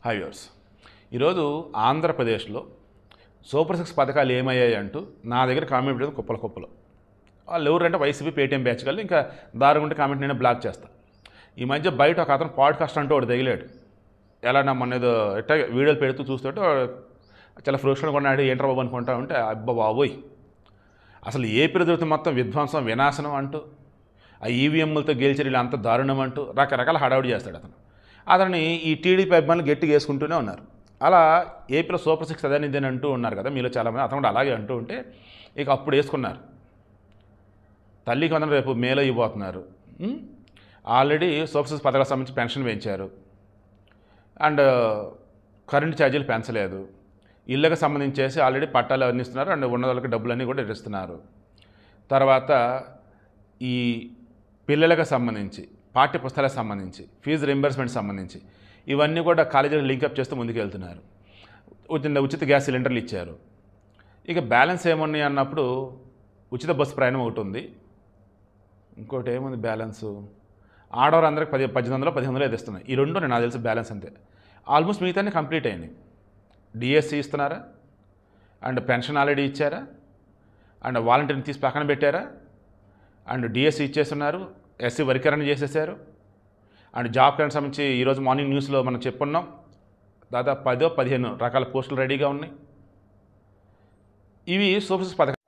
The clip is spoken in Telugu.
హై వ్యూవర్స్, ఈరోజు ఆంధ్రప్రదేశ్లో సూపర్ 6 పథకాలు ఏమయ్యాయి అంటూ నా దగ్గర కామెంట్ పెట్టేది కుప్పలు. వాళ్ళు ఎవరంటే వైసీపీ పేటీఎం బ్యాచ్ కల్లా ఇంకా దారుగుంటే కామెంట్ నేను బ్లాక్ చేస్తా. ఈ మధ్య బయట ఒక అతను పాడ్కాస్ట్ అంటూ ఒకటి తగిలాడు. ఎలా నా మొన్న ఏదో ఎట్టా వీడియోలు పెడుతూ చూస్తుంటే చాలా ఫ్రూషన్గా కొన్నాడు. ఏంట్రా బాబు అనుకుంటా ఉంటే అబ్బా బాబోయ్, అసలు ఏపీ జరుగుతుంది మొత్తం విధ్వంసం వినాశనం అంటూ, ఆ ఈవీఎంలతో గెలిచి వీళ్ళు అంత దారుణం అంటూ రకరకాల హడావుడి చేస్తాడు అతన్ని ఈ టీడీపీ అభిమానులు గట్టిగా వేసుకుంటూనే ఉన్నారు. అలా ఏపీలో సూపర్ 6 అదనిదని అంటూ ఉన్నారు కదా మీలో చాలామంది. అతను కూడా అలాగే అంటూ ఉంటే ఇక అప్పుడు వేసుకున్నారు. తల్లికి వందనం రేపు మేలో ఇవ్వబోతున్నారు. ఆల్రెడీ సూపర్ 6 పథకాలకు సంబంధించి పెన్షన్ పెంచారు. అండ్ కరెంట్ ఛార్జీలు పెంచలేదు. ఇళ్ళకి సంబంధించేసి ఆల్రెడీ పట్టాలు అందిస్తున్నారు. అండ్ ఉన్న వాళ్ళకి డబ్బులన్నీ కూడా ఇస్తున్నారు. తర్వాత ఈ పిల్లలకు సంబంధించి, పాఠ్య పుస్తకాలకు సంబంధించి, ఫీజు రింబర్స్మెంట్ సంబంధించి ఇవన్నీ కూడా కాలేజీలకు లింకప్ చేస్తూ ముందుకెళ్తున్నారు. ఉచిత గ్యాస్ సిలిండర్లు ఇచ్చారు. ఇక బ్యాలెన్స్ ఏమున్నాయి అన్నప్పుడు ఉచిత బస్సు ప్రయాణం ఒకటి ఉంది. ఇంకోటి ఏముంది బ్యాలెన్సు, ఆడవారందరికి 1800 1500 ఇస్తున్నాయి. ఈ రెండు నాకు తెలిసి బ్యాలెన్స్ అంతే. ఆల్మోస్ట్ మిగతాన్ని కంప్లీట్ అయినాయి. డిఎస్సి ఇస్తున్నారా, అండ్ పెన్షన్ ఆల్రెడీ ఇచ్చారా, అండ్ వాలంటీర్ని తీసి పక్కన పెట్టారా, అండ్ డిఎస్సి ఇచ్చేస్తున్నారు, ఎస్సీ వర్గీకరణ చేసేసారు, అండ్ జాబ్ క్యాలెండర్ సంబంధించి ఈరోజు మార్నింగ్ న్యూస్లో మనం చెప్పున్నాం. దాదాపు 10-15 రకాల పోస్టులు రెడీగా ఉన్నాయి. ఇవి సూపర్ 6 పథకాలు.